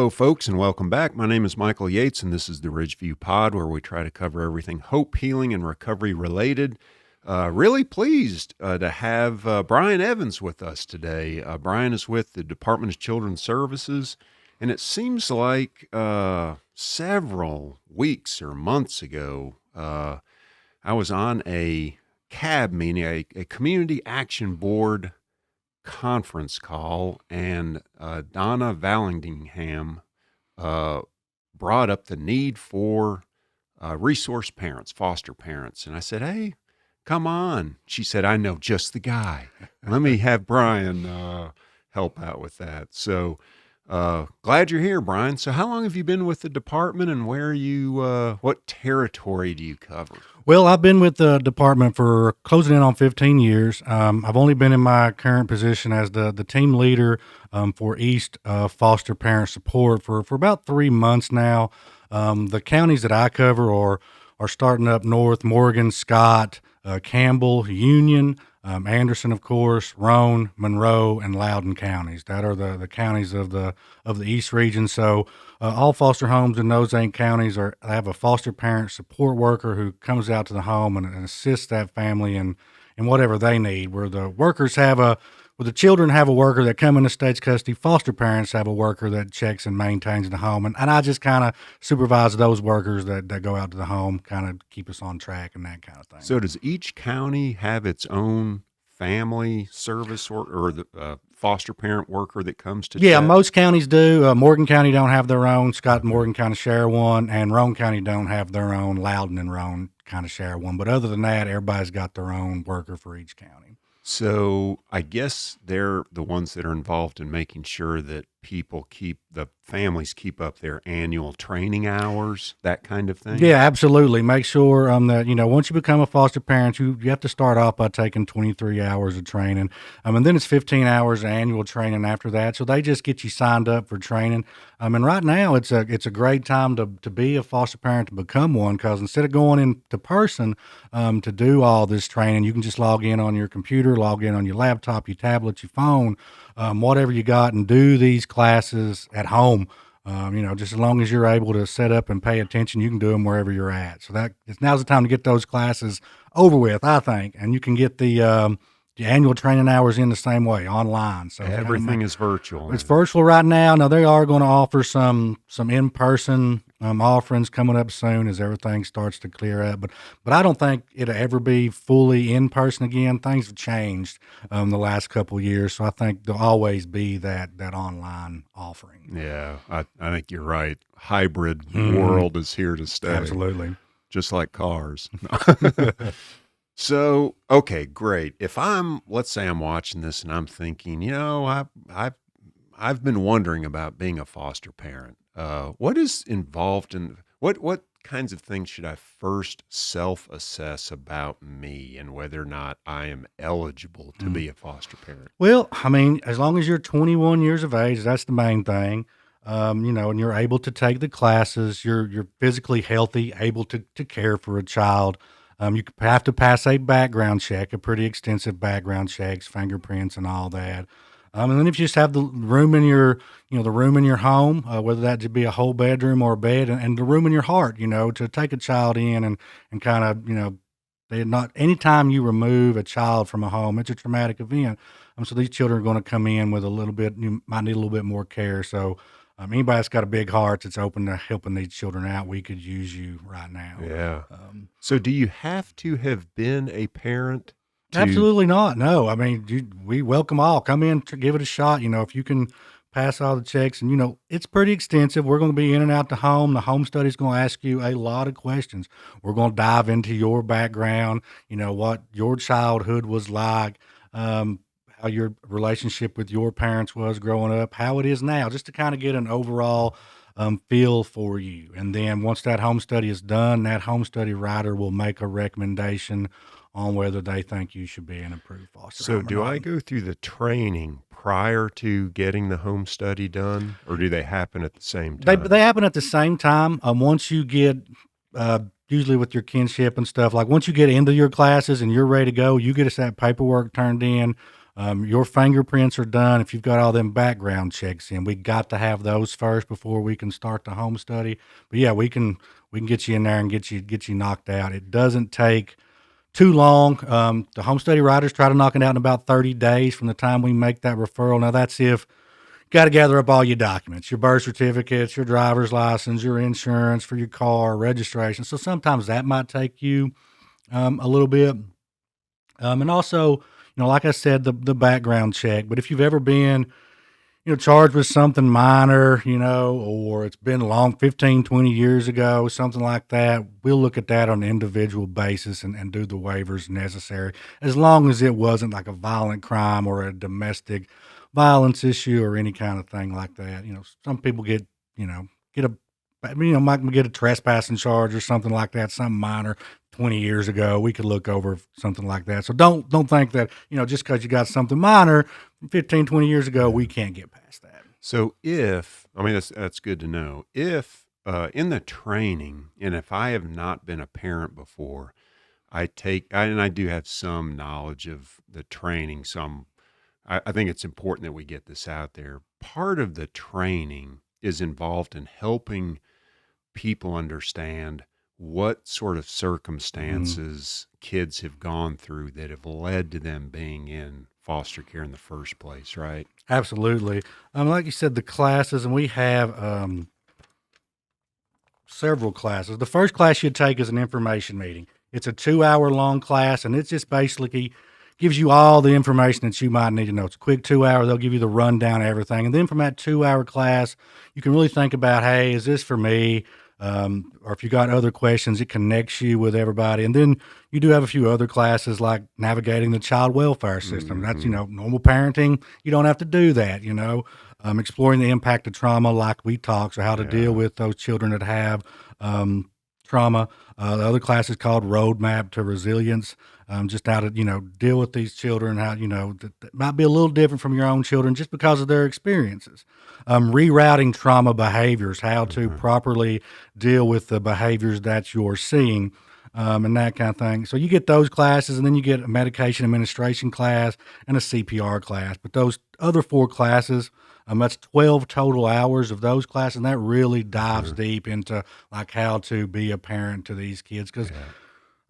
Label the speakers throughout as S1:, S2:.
S1: Hello, folks, and welcome back. My name is Michael Yates, and this is the Ridgeview Pod, where we try to cover everything hope, healing, and recovery related. Really pleased to have Bryan Evans with us today. Bryan is with the Department of Children's Services, and it seems like several weeks or months ago, I was on a CAB meeting, a Community Action Board conference call, and Donna Vallandigham brought up the need for resource parents, foster parents. And I said, hey, come on. She said, I know just the guy. Let me have Bryan help out with that. So glad you're here, Bryan. So how long have you been with the department, and where are you, what territory do you cover?
S2: Well, I've been with the department for closing in on 15 years. I've only been in my current position as the team leader for East foster parent support for about 3 months now. The counties that I cover are starting up north: Morgan, Scott, Campbell, Union, Anderson, of course, Roane, Monroe, and Loudon counties. That are the counties of the East region. So all foster homes in those 8 counties have a foster parent support worker who comes out to the home and assists that family in whatever they need. Where the children have a worker that come into state's custody, foster parents have a worker that checks and maintains the home. And I just kind of supervise those workers that go out to the home, kind of keep us on track and that kind of thing.
S1: So does each county have its own family service or the foster parent worker that comes to check?
S2: Most counties do. Morgan County don't have their own. Scott and Morgan County share one, and Roane County don't have their own. Loudon and Roane kind of share one. But other than that, everybody's got their own worker for each county.
S1: So I guess they're the ones that are involved in making sure that the families keep up their annual training hours, that kind of thing.
S2: Yeah, absolutely. Make sure that, once you become a foster parent, you have to start off by taking 23 hours of training. And then it's 15 hours of annual training after that. So they just get you signed up for training. And right now it's a great time to be a foster parent, to become one, because instead of going into person to do all this training, you can just log in on your computer, log in on your laptop, your tablet, your phone, whatever you got, and do these classes at home. Just as long as you're able to set up and pay attention, you can do them wherever you're at. So now's the time to get those classes over with, I think. And you can get the annual training hours in the same way, online. So
S1: everything is virtual.
S2: It's virtual right now. Now they are going to offer some in-person offerings coming up soon as everything starts to clear up. But I don't think it'll ever be fully in person again. Things have changed the last couple of years, so I think there'll always be that online offering.
S1: Yeah, I think you're right. Hybrid world is here to stay.
S2: Absolutely,
S1: just like cars. So, okay, great. Let's say I'm watching this and I'm thinking, I've been wondering about being a foster parent. What is involved in what kinds of things should I first self-assess about me and whether or not I am eligible to be a foster parent?
S2: Well, I mean, as long as you're 21 years of age, that's the main thing. And you're able to take the classes, you're physically healthy, able to care for a child. You have to pass a background check, a pretty extensive background checks, fingerprints, and all that. And then if you just have the room in your home, whether that be a whole bedroom or a bed, and the room in your heart, to take a child in and kind of, anytime you remove a child from a home, it's a traumatic event. So these children are going to come in with you might need a little bit more care. So anybody that's got a big heart that's open to helping these children out, we could use you right now.
S1: Yeah. So do you have to have been a parent?
S2: Absolutely not. No. I mean, we welcome all. Come in to give it a shot. If you can pass all the checks, and it's pretty extensive. We're going to be in and out the home. The home study is going to ask you a lot of questions. We're going to dive into your background, what your childhood was like, how your relationship with your parents was growing up, how it is now, just to kind of get an overall feel for you. And then once that home study is done, that home study writer will make a recommendation on whether they think you should be an approved foster home.
S1: So do I go through the training prior to getting the home study done, or do they happen at the same time?
S2: They happen at the same time. Once you get, usually with your kinship and stuff, like once you get into your classes and you're ready to go, you get us that paperwork turned in. Your fingerprints are done. If you've got all them background checks in, we got to have those first before we can start the home study. But yeah, we can get you in there and get you knocked out. It doesn't take too long. The home study writers try to knock it out in about 30 days from the time we make that referral. Now that's if got to gather up all your documents, your birth certificates, your driver's license, your insurance for your car, registration. So sometimes that might take you a little bit. And also, like I said, the background check. But if you've ever been, charged with something minor, or it's been long, 15, 20 years ago, something like that, we'll look at that on an individual basis and do the waivers necessary, as long as it wasn't like a violent crime or a domestic violence issue or any kind of thing like that. Some people get a, might get a trespassing charge or something like that, something minor 20 years ago. We could look over something like that. So don't think that, just because you got something minor 15, 20 years ago, we can't get past that.
S1: So that's good to know. If in the training, and if I have not been a parent before, and I do have some knowledge of the training. I think it's important that we get this out there. Part of the training is involved in helping people understand what sort of circumstances kids have gone through that have led to them being in foster care in the first place, right?
S2: Absolutely. Like you said, the classes, and we have several classes. The first class you take is an information meeting. It's a 2-hour long class, and it's just basically gives you all the information that you might need to know. It's a quick 2 hour. They'll give you the rundown of everything. And then from that 2-hour class, you can really think about, hey, is this for me? Or if you got other questions, it connects you with everybody. And then you do have a few other classes like navigating the child welfare system. That's, normal parenting. You don't have to do that, exploring the impact of trauma like we talked, so how to deal with those children that have trauma. The other class is called Roadmap to Resilience. Just how to, deal with these children, how, that might be a little different from your own children just because of their experiences. Rerouting trauma behaviors, how to properly deal with the behaviors that you're seeing, and that kind of thing. So you get those classes, and then you get a medication administration class and a CPR class. But those other 4 classes, that's 12 total hours of those classes, and that really dives deep into like how to be a parent to these kids. Because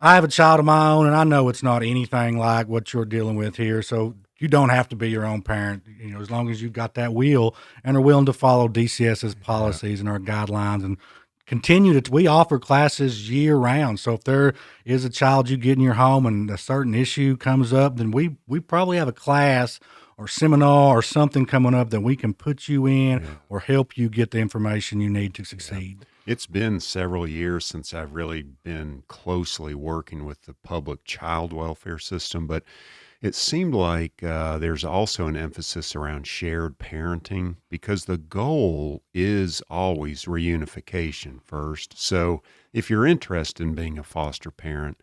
S2: I have a child of my own, and I know it's not anything like what you're dealing with here. So you don't have to be your own parent, as long as you've got that will and are willing to follow DCS's policies and our guidelines and continue to. We offer classes year round. So if there is a child you get in your home and a certain issue comes up, then we probably have a class or seminar or something coming up that we can put you in or help you get the information you need to succeed.
S1: It's been several years since I've really been closely working with the public child welfare system, but it seemed like there's also an emphasis around shared parenting because the goal is always reunification first. So if you're interested in being a foster parent,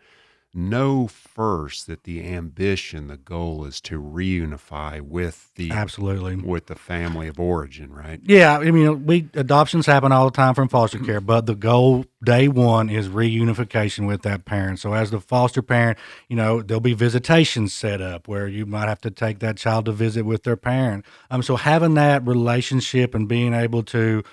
S1: know first that the ambition, the goal is to reunify with
S2: Absolutely.
S1: with the family of origin, right?
S2: Yeah, adoptions happen all the time from foster care, but the goal day one is reunification with that parent. So as the foster parent, there'll be visitations set up where you might have to take that child to visit with their parent. So having that relationship and being able to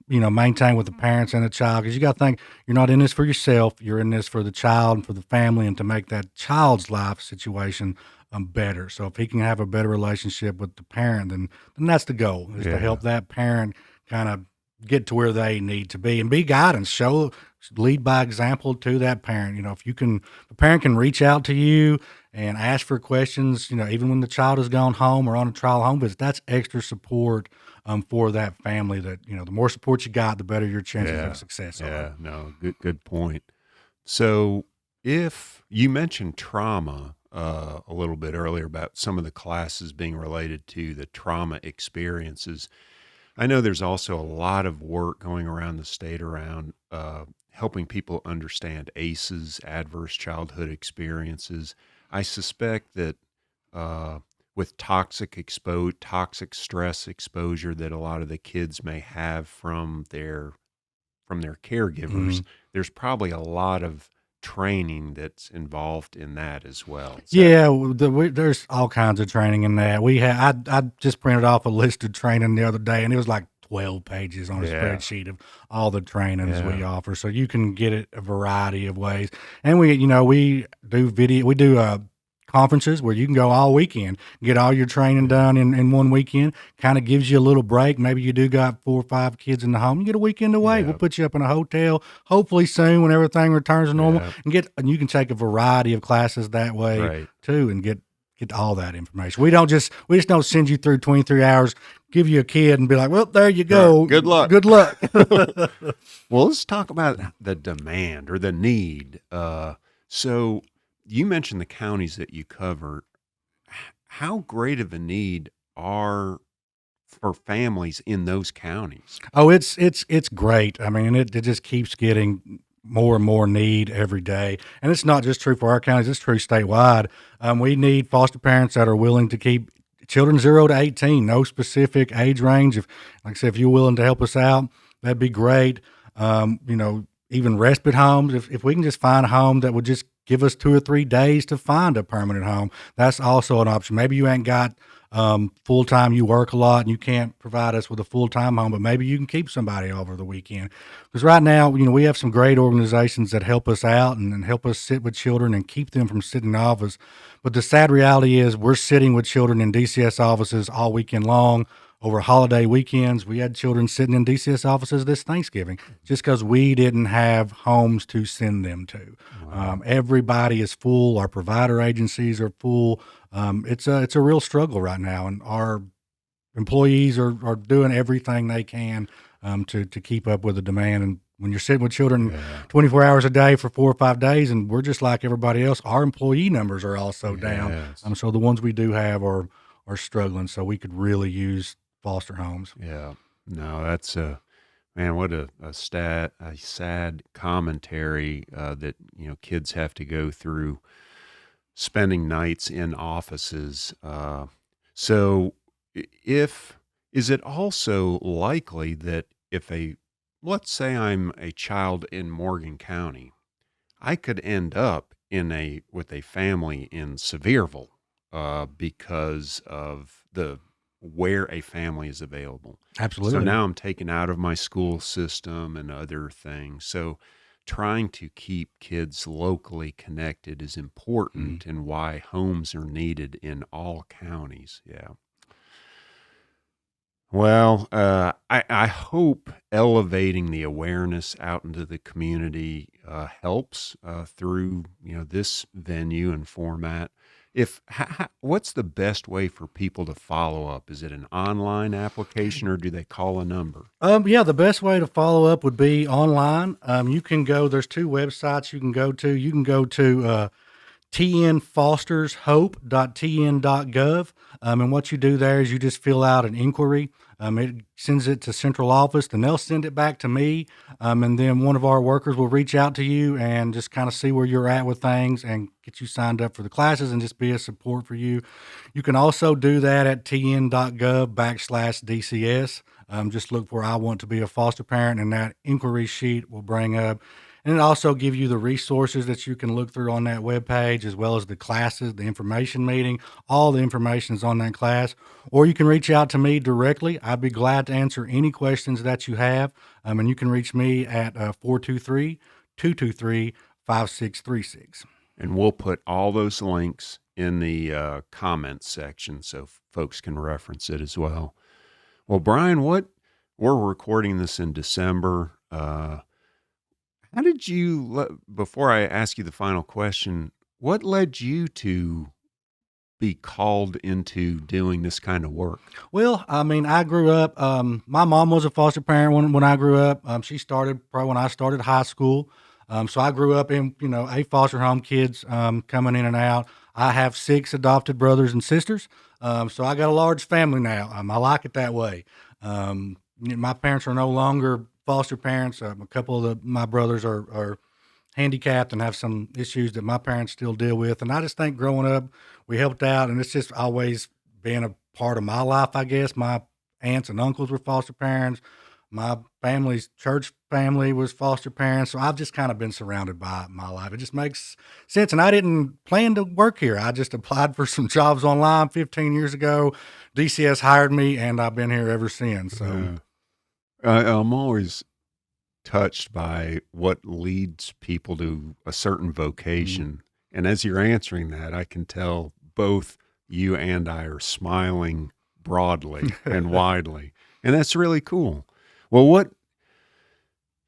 S2: maintain with the parents and the child, because you got to think you're not in this for yourself, you're in this for the child and for the family, and to make that child's life situation better. So if he can have a better relationship with the parent, then that's the goal, is to help that parent kind of get to where they need to be and be guidance, lead by example to that parent. If the parent can reach out to you and ask for questions, even when the child has gone home or on a trial home visit, that's extra support for that family. That, the more support you got, the better your chances of success are.
S1: Yeah, no, good point. So if you mentioned trauma a little bit earlier about some of the classes being related to the trauma experiences, I know there's also a lot of work going around the state around helping people understand ACEs, adverse childhood experiences. I suspect that with toxic stress exposure that a lot of the kids may have from their caregivers, there's probably a lot of training that's involved in that as well. Is that
S2: Yeah, there's all kinds of training in that. I just printed off a list of training the other day, and it was like 12 pages on a
S1: yeah,
S2: spreadsheet of all the trainings we
S1: yeah,
S2: offer. So you can get it a variety of ways. And we do conferences where you can go all weekend, get all your training
S1: yeah,
S2: done in one weekend. Kind of gives you a little break. Maybe you do got 4 or 5 kids in the home. You get a weekend away. We'll
S1: yeah,
S2: put you up in a hotel, hopefully soon when everything returns to normal,
S1: yeah,
S2: and you can take a variety of classes that way
S1: right.
S2: too, and get all that information. We just don't send you through 23 hours, give you a kid, and be like, well, there you
S1: Sure.
S2: go,
S1: Good luck.
S2: good luck.
S1: Well, let's talk about the demand or the need. So you mentioned the counties that you cover. How great of a need are for families in those counties?
S2: Oh, it's great. I mean, it just keeps getting more and more need every day, and it's not just true for our counties; it's true statewide. We need foster parents that are willing to keep children 0 to 18, no specific age range. If, like I said, if you're willing to help us out, that'd be great. Even respite homes. If we can just find a home that would just give us 2 or 3 days to find a permanent home, that's also an option. Maybe you ain't got full time, you work a lot and you can't provide us with a full time home, but maybe you can keep somebody over the weekend. Because right now, we have some great organizations that help us out and help us sit with children and keep them from sitting in office. But the sad reality is, we're sitting with children in DCS offices all weekend long. Over holiday weekends, we had children sitting in DCS offices this Thanksgiving just because we didn't have homes to send them to.
S1: Wow.
S2: Everybody is full. Our provider agencies are full. It's a real struggle right now, and our employees are doing everything they can to keep up with the demand. And when you're sitting with children
S1: Yeah.
S2: 24 hours a day for 4 or 5 days, and we're just like everybody else, our employee numbers are also down.
S1: Yes.
S2: So the ones we do have are struggling. So we could really use foster homes.
S1: Yeah. No, that's man, what a sad commentary that kids have to go through spending nights in offices. So, if is it also likely that if let's say I'm a child in Morgan County, I could end up with a family in Sevierville because of the where a family is available. So
S2: Absolutely.
S1: now I'm taken out of my school system and other things. So trying to keep kids locally connected is
S2: Mhm.
S1: important and why homes are needed in all counties. Yeah. Well, I hope elevating the awareness out into the community helps through this venue and format. What's the best way for people to follow up? Is it an online application or do they call a number?
S2: Yeah, the best way to follow up would be online. You can go. There's 2 websites you can go to. You can go to tnfostershope.tn.gov. And what you do there is you just fill out an inquiry. It sends it to central office, then they'll send it back to me. And then one of our workers will reach out to you and just kind of see where you're at with things and get you signed up for the classes and just be a support for you. You can also do that at tn.gov/DCS. Just look for I want to be a foster parent, and that inquiry sheet will bring up. And it also give you the resources that you can look through on that webpage, as well as the classes, the information meeting. All the information is on that class. Or you can reach out to me directly. I'd be glad to answer any questions that you have. And you can reach me at 423 223 5636.
S1: And we'll put all those links in the comments section so folks can reference it as well. Well, Brian, we're recording this in December. How did before I ask you the final question, what led you to be called into doing this kind of work?
S2: Well, I mean, I grew up. My mom was a foster parent when I grew up. She started probably when I started high school. So I grew up in a foster home, kids coming in and out. I have 6 adopted brothers and sisters. So I got a large family now. I like it that way. My parents are no longer foster parents. A couple of my brothers are handicapped and have some issues that my parents still deal with. And I just think growing up, we helped out, and it's just always been a part of my life, I guess. My aunts and uncles were foster parents. my family's church family was foster parents, so I've just kind of been surrounded by it my life. It just makes sense, and I didn't plan to work here. I just applied for some jobs online 15 years ago. DCS hired me, and I've been here ever since. So
S1: Yeah. I'm always touched by what leads people to a certain
S2: mm.
S1: vocation. And as you're answering that, I can tell both you and I are smiling broadly and widely. And that's really cool. Well, what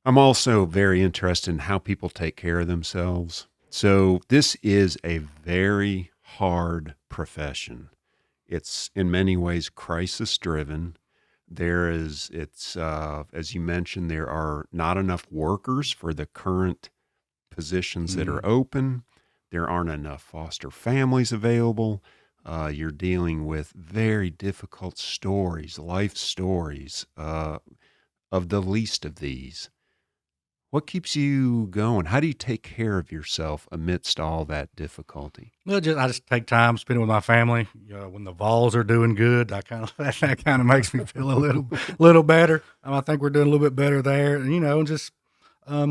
S1: I'm also very interested in how people take care of themselves. So this is a very hard profession. It's in many ways crisis driven. As you mentioned, there are not enough workers for the current positions that
S2: Mm.
S1: are open. There aren't enough foster families available. You're dealing with very difficult stories, life stories, of the least of these. What keeps you going? How do you take care of yourself amidst all that difficulty?
S2: Well, I just take time spending with my family. When the Vols are doing good, I kind of that kind of makes me feel a little better. I think we're doing a little bit better there, and just I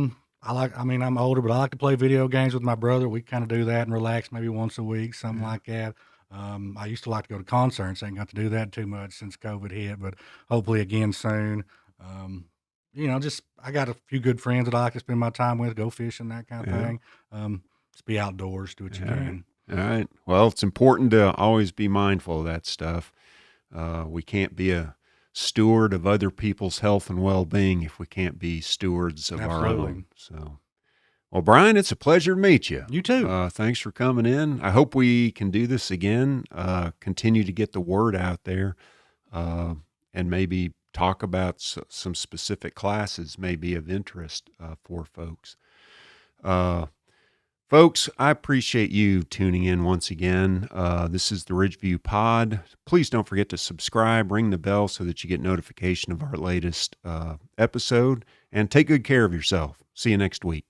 S2: mean, I'm older, but I like to play video games with my brother. We kind of do that and relax maybe once a week, something
S1: Yeah.
S2: like that. I used to like to go to concerts. I ain't got to do that too much since COVID hit, but hopefully again soon. Um, just I got a few good friends that I like to spend my time with, go fishing, that kind of
S1: Yeah.
S2: thing. Just be outdoors, do what you
S1: All right.
S2: can.
S1: All right. Well, it's important to always be mindful of that stuff. We can't be a steward of other people's health and well being if we can't be stewards of our
S2: Absolutely.
S1: own. So, well, Brian, it's a pleasure to meet you.
S2: You too.
S1: Thanks for coming in. I hope we can do this again, continue to get the word out there, uh, and maybe talk about some specific classes may be of interest for folks. Uh, Folks, I appreciate you tuning in once again. This is the Ridgeview Pod. Please don't forget to subscribe, ring the bell so that you get notification of our latest episode, and take good care of yourself. See you next week.